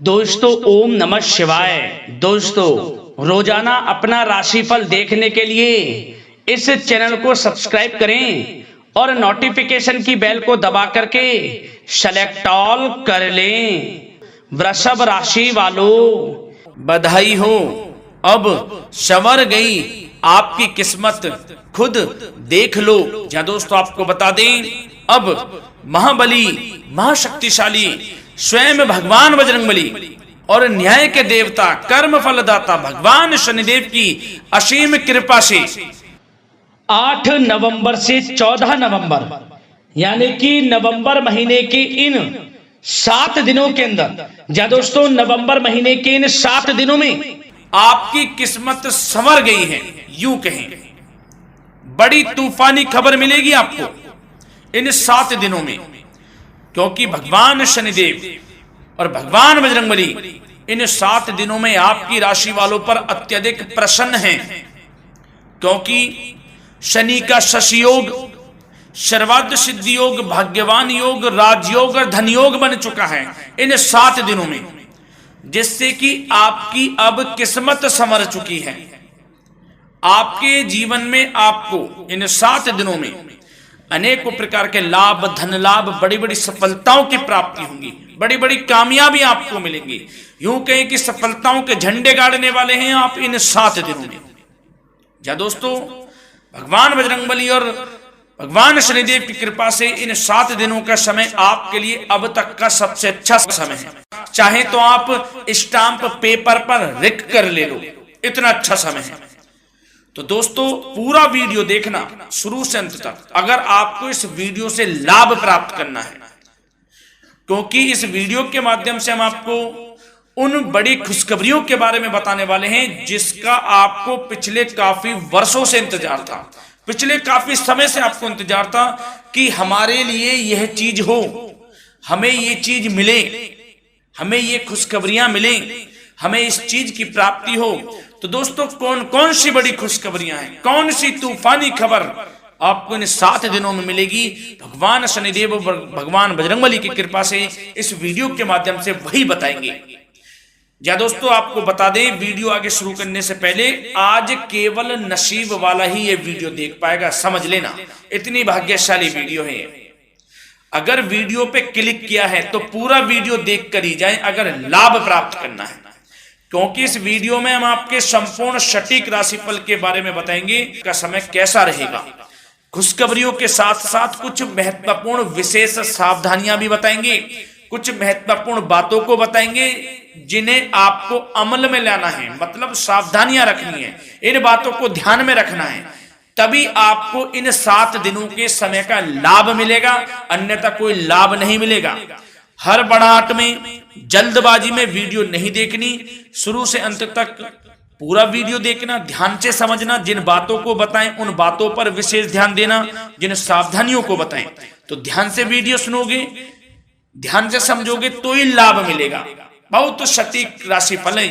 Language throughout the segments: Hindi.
दोस्तों ओम नमः शिवाय। दोस्तों रोजाना अपना राशिफल देखने के लिए इस चैनल को सब्सक्राइब करें और नोटिफिकेशन की बेल को दबा करके सेलेक्ट ऑल कर लें। वृषभ राशि वालों बधाई हो, अब संवर गई आपकी किस्मत, खुद देख लो। या दोस्तों आपको बता दें, अब महाबली महाशक्तिशाली स्वयं भगवान बजरंगबली और न्याय के देवता कर्म फलदाता भगवान शनिदेव की असीम कृपा से 8 नवंबर से 14 नवंबर यानी कि नवंबर महीने के इन 7 दिनों के अंदर, या दोस्तों नवंबर महीने के इन 7 दिनों में आपकी किस्मत संवर गई है। यूं कहें, बड़ी तूफानी खबर मिलेगी आपको इन 7 दिनों में, क्योंकि भगवान शनिदेव और भगवान बजरंगबली इन 7 दिनों में आपकी राशि वालों पर अत्यधिक प्रसन्न हैं, क्योंकि शनि का शशि योग, सर्वार्थ सिद्धि योग, भाग्यवान योग, राजयोग और धन योग बन चुका है इन 7 दिनों में, जिससे कि आपकी अब किस्मत संवर चुकी है। आपके जीवन में आपको इन 7 दिनों में अनेकों प्रकार के लाभ, धन लाभ, बड़ी बड़ी सफलताओं की प्राप्ति होंगी, बड़ी बड़ी कामयाबी आपको मिलेंगी। यूं कहें कि सफलताओं के झंडे गाड़ने वाले हैं आप इन 7 दिनों में। या दोस्तों भगवान बजरंगबली और भगवान शनिदेव की कृपा से इन 7 दिनों का समय आपके लिए अब तक का सबसे अच्छा समय है। चाहे तो आप स्टाम्प पेपर पर लिख कर ले लो, इतना अच्छा समय है। तो दोस्तों पूरा वीडियो देखना शुरू से अंत तक, अगर आपको इस वीडियो से लाभ प्राप्त करना है, क्योंकि इस वीडियो के माध्यम से हम आपको उन बड़ी खुशखबरियों के बारे में बताने वाले हैं जिसका आपको पिछले काफी वर्षों से इंतजार था, पिछले काफी समय से आपको इंतजार था कि हमारे लिए यह चीज हो, हमें ये चीज मिले, हमें ये खुशखबरियां मिले, हमें इस चीज की प्राप्ति हो। तो दोस्तों कौन कौन सी बड़ी खुशखबरियां हैं, कौन सी तूफानी खबर आपको इन 7 दिनों में मिलेगी, भगवान शनिदेव और भगवान बजरंगबली की कृपा से इस वीडियो के माध्यम से वही बताएंगे। या दोस्तों आपको बता दें, वीडियो आगे शुरू करने से पहले आज केवल नसीब वाला ही ये वीडियो देख पाएगा, समझ लेना, इतनी भाग्यशाली वीडियो है। अगर वीडियो पे क्लिक किया है तो पूरा वीडियो देख कर ही जाए अगर लाभ प्राप्त करना है, क्योंकि इस वीडियो में हम आपके संपूर्ण सटीक राशिफल के बारे में बताएंगे का समय कैसा रहेगा। खुशखबरियों के साथ साथ कुछ महत्वपूर्ण विशेष सावधानियां भी बताएंगे, कुछ महत्वपूर्ण बातों को बताएंगे जिन्हें आपको अमल में लाना है, मतलब सावधानियां रखनी है, इन बातों को ध्यान में रखना है, तभी आपको इन 7 दिनों के समय का लाभ मिलेगा, अन्यथा कोई लाभ नहीं मिलेगा। हर बढ़ाहट में, जल्दबाजी में वीडियो नहीं देखनी, शुरू से अंत तक पूरा वीडियो देखना, ध्यान से समझना, जिन बातों को बताएं उन बातों पर विशेष ध्यान देना, जिन सावधानियों को बताएं तो ध्यान से वीडियो सुनोगे, ध्यान से समझोगे तो ही लाभ मिलेगा। बहुत सटीक राशिफल है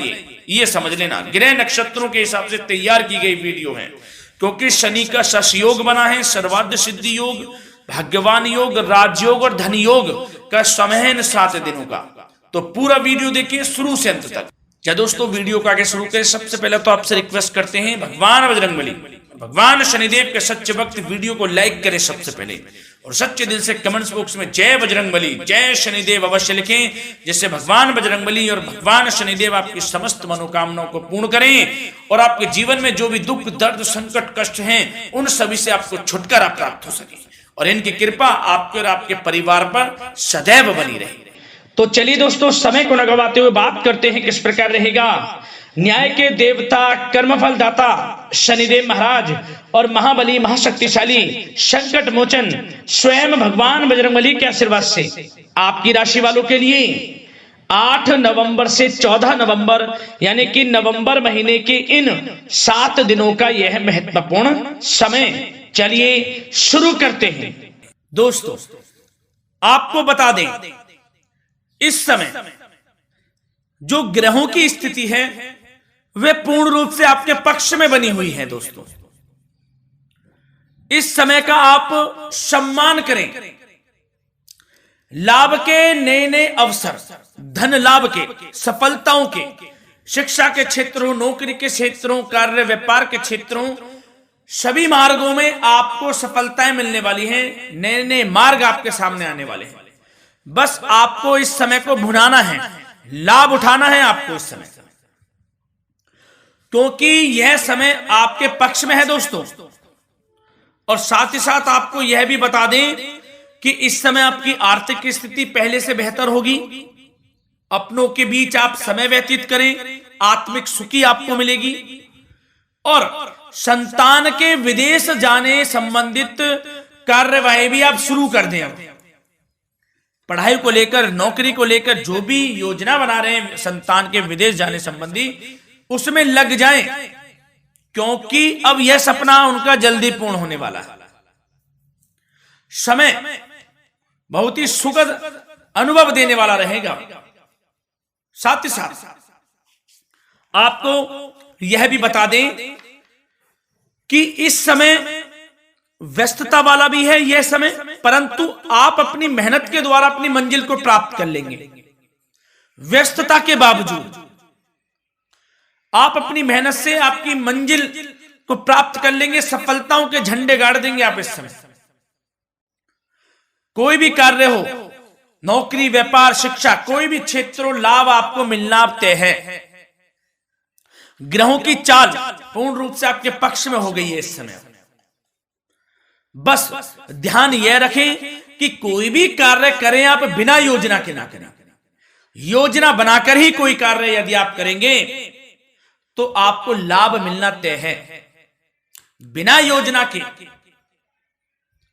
ये समझ लेना। ग्रह नक्षत्रों के हिसाब से तैयार की गई वीडियो है, क्योंकि शनि का शशि योग बना है, सर्वार्थ सिद्धि योग, भाग्यवान योग, राजयोग और धन योग का समय है इन 7 दिनों का। तो पूरा वीडियो देखिए शुरू से अंत तक। या दोस्तों वीडियो को आगे शुरू करें, सबसे पहले तो आपसे रिक्वेस्ट करते हैं, भगवान बजरंगबली, भगवान शनिदेव के सच्चे भक्त वीडियो को लाइक करें सबसे पहले, और सच्चे दिल से कमेंट्स बॉक्स में जय बजरंगबली, जय शनिदेव अवश्य लिखें, जिससे भगवान बजरंगबली और भगवान शनिदेव आपकी समस्त मनोकामनाओं को पूर्ण करें और आपके जीवन में जो भी दुख, दर्द, संकट, कष्ट हैं उन सभी से आपको छुटकारा प्राप्त हो सके और इनकी कृपा आपके और आपके परिवार पर सदैव बनी रहे। तो चलिए दोस्तों समय को न गवाते हुए बात करते हैं किस प्रकार रहेगा न्याय के देवता, कर्मफल दाता शनिदेव महाराज और महाबली महाशक्तिशाली संकट मोचन स्वयं भगवान बजरंगबली के आशीर्वाद से आपकी राशि वालों के लिए 8 नवंबर से 14 नवंबर यानी कि नवंबर महीने के इन 7 दिनों का यह महत्वपूर्ण समय। चलिए शुरू करते हैं। दोस्तों आपको बता दें, इस समय जो ग्रहों की स्थिति है वे पूर्ण रूप से आपके पक्ष में बनी हुई है। दोस्तों इस समय का आप सम्मान करें, लाभ के नए नए अवसर, धन लाभ के, सफलताओं के, शिक्षा के क्षेत्रों, नौकरी के क्षेत्रों, कार्य व्यापार के क्षेत्रों, सभी मार्गों में आपको सफलताएं मिलने वाली हैं। नए नए मार्ग आपके सामने आने वाले हैं। बस आपको इस समय को भुनाना है, लाभ उठाना है आपको इस समय, क्योंकि यह समय आपके पक्ष में है दोस्तों। और साथ ही साथ आपको यह भी बता दें कि इस समय आपकी आर्थिक स्थिति पहले से बेहतर होगी। अपनों के बीच आप समय व्यतीत करें, आत्मिक सुखी आपको मिलेगी। और संतान के विदेश जाने संबंधित कार्यवाही भी आप शुरू कर दें। अब पढ़ाई को लेकर, नौकरी को लेकर जो भी योजना बना रहे हैं संतान के विदेश जाने संबंधी, उसमें लग जाएं, क्योंकि अब यह सपना उनका जल्दी पूर्ण होने वाला है। समय बहुत ही सुखद अनुभव देने वाला रहेगा। साथ ही साथ आपको यह भी बता दें कि इस समय व्यस्तता वाला भी है यह समय, परंतु आप अपनी मेहनत के द्वारा अपनी मंजिल को प्राप्त कर लेंगे। व्यस्तता के बावजूद आप अपनी मेहनत से आपकी मंजिल को प्राप्त कर लेंगे। सफलताओं के झंडे गाड़ देंगे आप इस समय। कोई भी कार्य हो, नौकरी, व्यापार, शिक्षा, कोई भी क्षेत्र, लाभ आपको मिलना तय है। ग्रहों की चाल पूर्ण रूप से आपके पक्ष में हो गई है इस समय। बस ध्यान यह रखें कि कोई भी कार्य करें आप बिना योजना के ना करें। योजना बनाकर ही कोई कार्य यदि आप करेंगे तो आपको लाभ मिलना तय है। बिना योजना के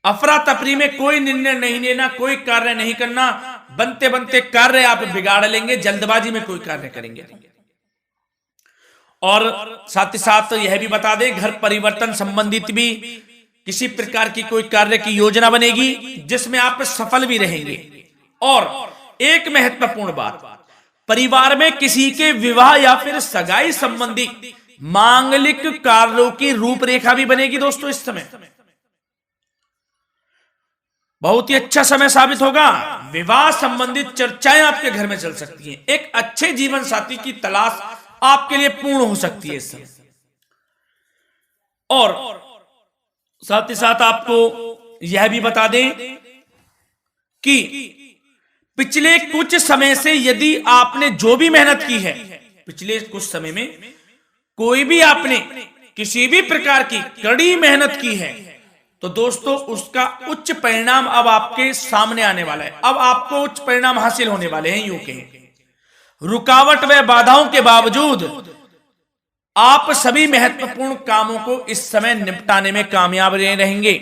अफरा तफरी में कोई निर्णय नहीं लेना, कोई कार्य नहीं करना। बनते बनते कार्य आप बिगाड़ लेंगे, जल्दबाजी में कोई कार्य करेंगे। और साथ ही साथ यह भी बता दें, घर परिवर्तन संबंधित भी किसी प्रकार की कोई कार्य की योजना बनेगी जिसमें आप सफल भी रहेंगे। और एक महत्वपूर्ण बात, परिवार में किसी के विवाह या फिर सगाई संबंधी मांगलिक कार्यों की रूपरेखा भी बनेगी दोस्तों इस समय। बहुत ही अच्छा समय साबित होगा। विवाह संबंधित चर्चाएं आपके घर में चल सकती हैं। एक अच्छे जीवन साथी की तलाश आपके लिए पूर्ण हो सकती है इस समय। और साथ ही साथ आपको यह भी बता दें कि पिछले कुछ समय से यदि आपने जो भी मेहनत की है, पिछले कुछ समय में कोई भी आपने किसी भी प्रकार की कड़ी मेहनत की है, तो दोस्तों उसका उच्च परिणाम अब आपके सामने आने वाला है। अब आपको उच्च परिणाम हासिल होने वाले हैं। यूं कहें, रुकावट व बाधाओं के बावजूद आप सभी महत्वपूर्ण कामों को इस समय निपटाने में कामयाब रहेंगे।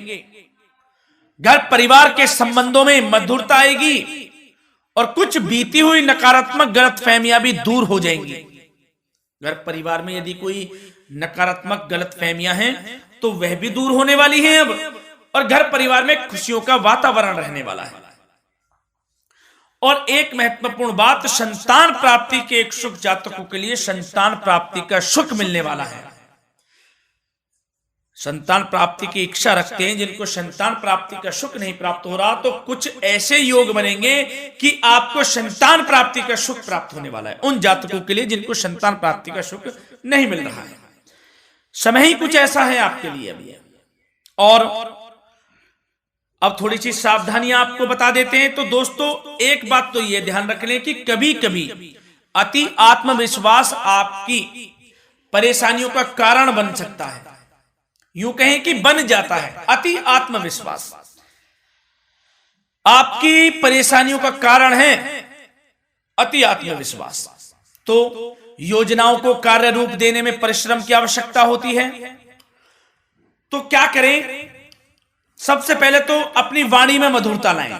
घर परिवार के संबंधों में मधुरता आएगी और कुछ बीती हुई नकारात्मक गलतफहमियां भी दूर हो जाएंगी। घर परिवार में यदि कोई नकारात्मक गलतफहमियां हैं तो वह भी दूर होने वाली हैं अब, और घर परिवार में खुशियों का वातावरण रहने वाला है। और एक महत्वपूर्ण बात, संतान प्राप्ति के इच्छुक जातकों के लिए संतान प्राप्ति का सुख मिलने वाला है। संतान प्राप्ति की इच्छा रखते हैं जिनको संतान प्राप्ति का सुख नहीं प्राप्त हो रहा, तो कुछ ऐसे योग बनेंगे कि आपको संतान प्राप्ति का सुख प्राप्त होने वाला है। उन जातकों के लिए जिनको संतान प्राप्ति का सुख नहीं मिल रहा है, समय ही कुछ ऐसा है आपके लिए अभी। और अब थोड़ी सी सावधानियां आपको बता देते हैं। तो दोस्तों एक बात तो यह ध्यान रख लें कि कभी कभी अति आत्मविश्वास आपकी परेशानियों का कारण बन सकता है। यूं कहें कि बन जाता है। अति आत्मविश्वास आपकी परेशानियों का कारण है। अति आत्मविश्वास तो योजनाओं को कार्य रूप देने में परिश्रम की आवश्यकता होती है। तो क्या करें? सबसे पहले तो अपनी वाणी में मधुरता लाएं,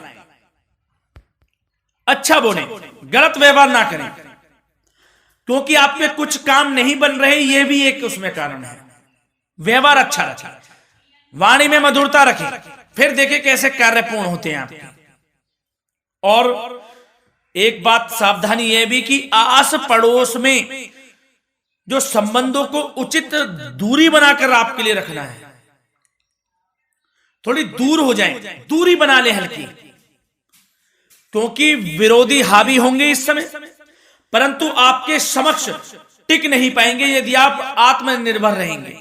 अच्छा बोलें, गलत व्यवहार ना करें, क्योंकि आप पे कुछ काम नहीं बन रहे, यह भी एक उसमें कारण है। व्यवहार अच्छा रखें, वाणी में मधुरता रखें, फिर देखें कैसे कार्य पूर्ण होते हैं आपके। और एक बात सावधानी यह भी कि आस पड़ोस में जो संबंधों को उचित दूरी बनाकर आपके लिए रखना है। थोड़ी दूर हो जाएं, दूरी बना ले हल्की, क्योंकि विरोधी हावी होंगे इस समय, परंतु आपके समक्ष टिक नहीं पाएंगे यदि आप आत्मनिर्भर रहेंगे।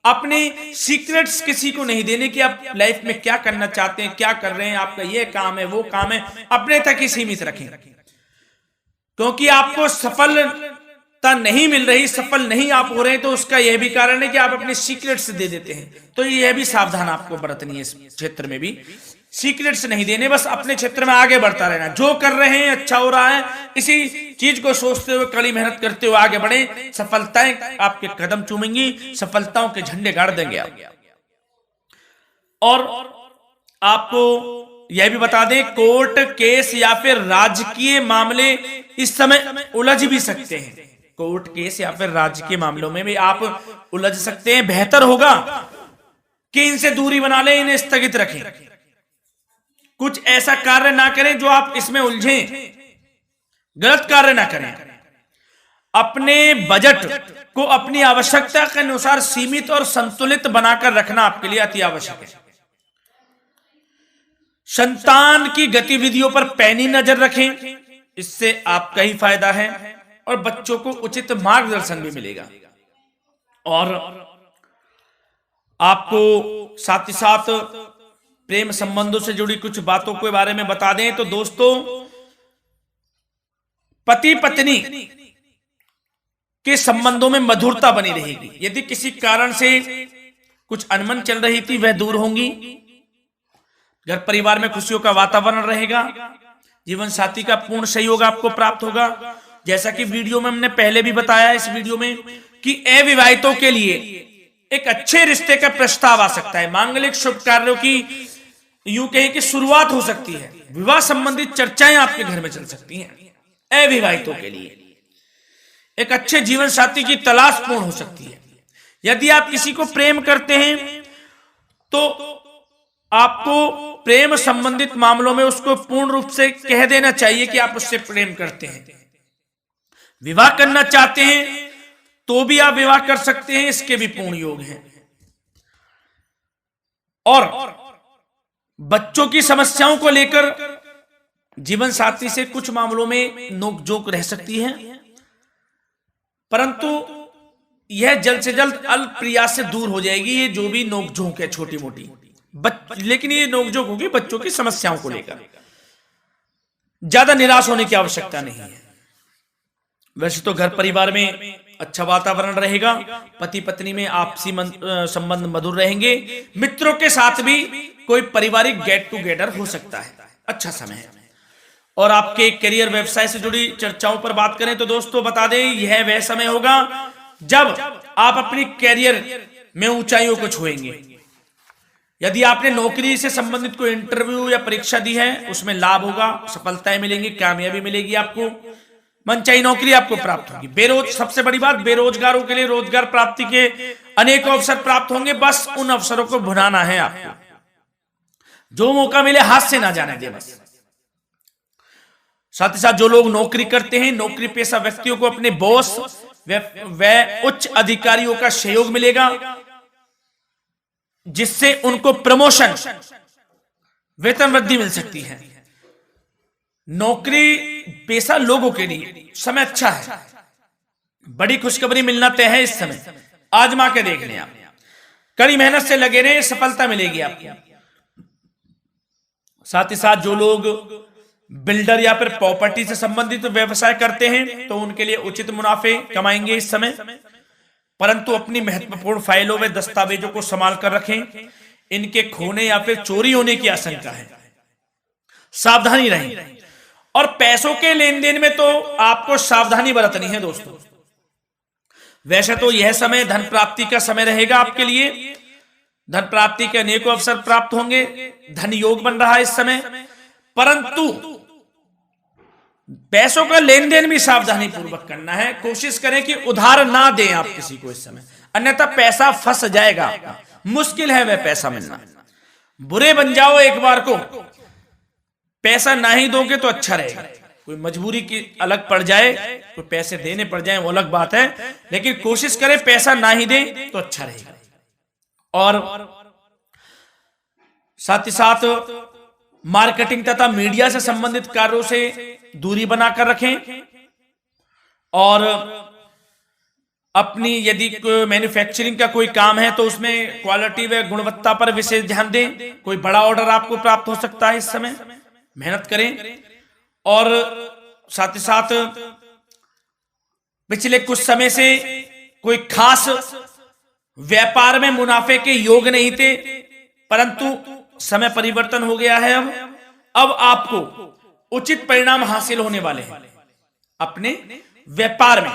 अपने सीक्रेट्स किसी को नहीं देने कि आप लाइफ में क्या करना चाहते हैं, क्या कर रहे हैं, आपका ये काम है, वो काम है, अपने तक ही सीमित रखें। क्योंकि आपको सफलता नहीं मिल रही, सफल नहीं आप हो रहे, तो उसका यह भी कारण है कि आप अपने सीक्रेट्स दे देते हैं। तो यह भी सावधान आपको बरतनी है, इस क्षेत्र में भी सीक्रेट्स नहीं देने, बस अपने क्षेत्र में आगे बढ़ता रहना। जो कर रहे हैं अच्छा हो रहा है, इसी चीज को सोचते हुए कड़ी मेहनत करते हुए आगे बढ़े। सफलताएं आपके कदम चूमेंगी, सफलताओं के झंडे गाड़ देंगे आप। और आपको यह भी बता दें, कोर्ट केस या फिर राजकीय मामले इस समय उलझ भी सकते हैं। कोर्ट केस या फिर राजकीय मामलों में भी आप उलझ सकते हैं। बेहतर होगा कि इनसे दूरी बना लें, इन्हें स्थगित रखें। कुछ ऐसा कार्य ना करें जो आप इसमें उलझें, गलत कार्य ना करें। अपने बजट को अपनी आवश्यकता के अनुसार सीमित और संतुलित बनाकर रखना आपके लिए अति आवश्यक है। संतान की गतिविधियों पर पैनी नजर रखें, इससे आपका ही फायदा है और बच्चों को उचित मार्गदर्शन भी मिलेगा। और आपको साथ ही साथ प्रेम संबंधों से जुड़ी कुछ बातों के बारे में बता दें तो दोस्तों, पति पत्नी के संबंधों में मधुरता बनी रहेगी। यदि किसी कारण से कुछ अनबन चल रही थी वह दूर होंगी। घर परिवार में खुशियों का वातावरण रहेगा। जीवन साथी का पूर्ण सहयोग आपको प्राप्त होगा। जैसा कि वीडियो में हमने पहले भी बताया इस वीडियो में कि अविवाहितों के लिए एक अच्छे रिश्ते का प्रस्ताव आ सकता है। मांगलिक शुभ कार्यों की यूं कहें कि शुरुआत हो सकती है। विवाह संबंधित चर्चाएं आपके घर में चल सकती हैं। अविवाहितों के लिए एक अच्छे जीवन साथी की तलाश पूर्ण हो सकती है। यदि आप किसी को प्रेम करते हैं तो आपको प्रेम संबंधित मामलों में उसको पूर्ण रूप से कह देना चाहिए कि आप उससे प्रेम करते हैं। विवाह करना चाहते हैं तो भी आप विवाह कर सकते हैं, इसके भी पूर्ण योग हैं। और बच्चों की समस्याओं को लेकर जीवन साथी से कुछ मामलों में नोकझोंक रह सकती है, परंतु यह जल्द से जल्द अल्प प्रयास से दूर हो जाएगी। ये जो भी नोकझोंक है छोटी मोटी, लेकिन ये नोकझोंक होगी बच्चों की समस्याओं को लेकर। ज्यादा निराश होने की आवश्यकता नहीं है। वैसे तो घर परिवार में अच्छा वातावरण रहेगा। पति पत्नी में आपसी संबंध मधुर रहेंगे। मित्रों के साथ भी कोई पारिवारिक गेट टुगेदर हो सकता है। अच्छा समय है। और आपके करियर व्यवसाय से जुड़ी चर्चाओं पर बात करें तो दोस्तों बता दें, यह वह समय होगा जब आप अपनी करियर में ऊंचाइयों को छुएंगे। यदि आपने नौकरी से संबंधित कोई इंटरव्यू या परीक्षा दी है, उसमें लाभ होगा, सफलताएं मिलेंगी, कामयाबी मिलेगी आपको, मनचाही नौकरी आपको प्राप्त होगी। सबसे बड़ी बात, बेरोजगारों के लिए रोजगार प्राप्ति के अनेक अवसर प्राप्त होंगे। बस उन अवसरों को भुनाना है आपको। जो मौका मिले हाथ से ना जाने दे बस। साथ ही साथ जो लोग नौकरी करते हैं, नौकरी पेशा व्यक्तियों को अपने बॉस व उच्च अधिकारियों का सहयोग मिलेगा, जिससे उनको प्रमोशन, वेतन वृद्धि मिल सकती है। नौकरी पेशा लोगों के लिए समय अच्छा है। बड़ी खुशखबरी मिलना तय है इस समय। आजमा के देख लें आप। कड़ी मेहनत से लगे रहे, सफलता मिलेगी आपको। साथ ही साथ जो लोग बिल्डर या फिर प्रॉपर्टी से संबंधित व्यवसाय करते हैं तो उनके लिए उचित मुनाफे कमाएंगे इस समय, परंतु अपनी महत्वपूर्ण फाइलों व दस्तावेजों को संभाल कर रखें। इनके खोने या फिर चोरी होने की आशंका है, सावधानी रहें। और पैसों के लेन देन में तो आपको सावधानी बरतनी है दोस्तों। वैसे तो यह समय धन प्राप्ति का समय रहेगा आपके लिए। धन प्राप्ति के अनेकों अवसर प्राप्त होंगे। धन योग बन रहा है इस समय, परंतु पैसों का लेन देन भी सावधानी पूर्वक करना है। कोशिश करें कि उधार ना दें आप किसी को इस समय, अन्यथा पैसा फंस जाएगा आपका। मुश्किल है वह पैसा मिलना। बुरे बन जाओ एक बार को, पैसा ना ही दोगे तो अच्छा रहेगा। कोई मजबूरी की अलग पड़ जाए, कोई पैसे देने पड़ जाए वो अलग बात है, लेकिन कोशिश करें पैसा ना ही दें तो अच्छा रहेगा। और साथ ही साथ मार्केटिंग तथा मीडिया से संबंधित कार्यों से दूरी बनाकर रखें और अपनी यदि मैन्युफैक्चरिंग का कोई काम है तो उसमें क्वालिटी व गुणवत्ता पर विशेष ध्यान दें। कोई बड़ा ऑर्डर आपको प्राप्त हो सकता है इस समय, मेहनत करें। और साथ ही साथ पिछले कुछ समय से कोई खास व्यापार में मुनाफे के योग नहीं थे, परंतु समय परिवर्तन हो गया है। अब आपको उचित परिणाम हासिल होने वाले हैं। अपने व्यापार में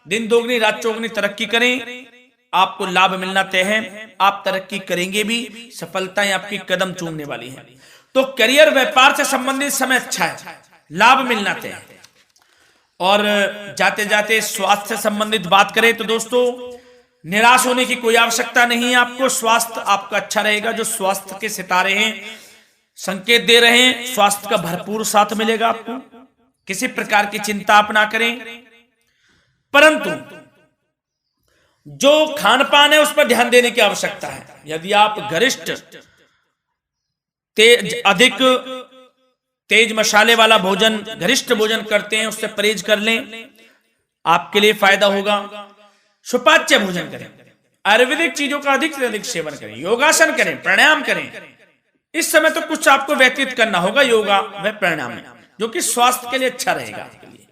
दिन दोगुनी रात चौगुनी तरक्की करें, आपको लाभ मिलना तय है। आप तरक्की करेंगे भी, सफलताएं आपकी कदम चूमने वाली हैं। तो करियर व्यापार से संबंधित समय अच्छा है, लाभ मिलना तय है। और जाते जाते स्वास्थ्य से संबंधित बात करें तो दोस्तों निराश होने की कोई आवश्यकता नहीं है। आपको स्वास्थ्य आपका अच्छा रहेगा। जो स्वास्थ्य के सितारे हैं संकेत दे रहे हैं, स्वास्थ्य का भरपूर साथ मिलेगा आपको। किसी प्रकार की चिंता आप ना करें, परंतु जो खान पान है उस पर ध्यान देने की आवश्यकता है। यदि आप गरिष्ठ अधिक तेज मसाले वाला भोजन, गरिष्ठ भोजन करते हैं, उससे परहेज कर लें, आपके लिए फायदा होगा। सुपाच्य भोजन करें, आयुर्वेदिक चीजों का अधिक से अधिक सेवन करें, योगासन करें, प्राणायाम करें। इस समय तो कुछ आपको व्यतीत करना होगा योगा व प्राणायाम में, जो कि स्वास्थ्य के लिए अच्छा रहेगा। आपके लिए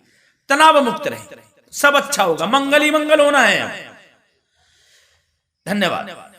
तनाव मुक्त रहे, सब अच्छा होगा। मंगल ही मंगल होना है। धन्यवाद।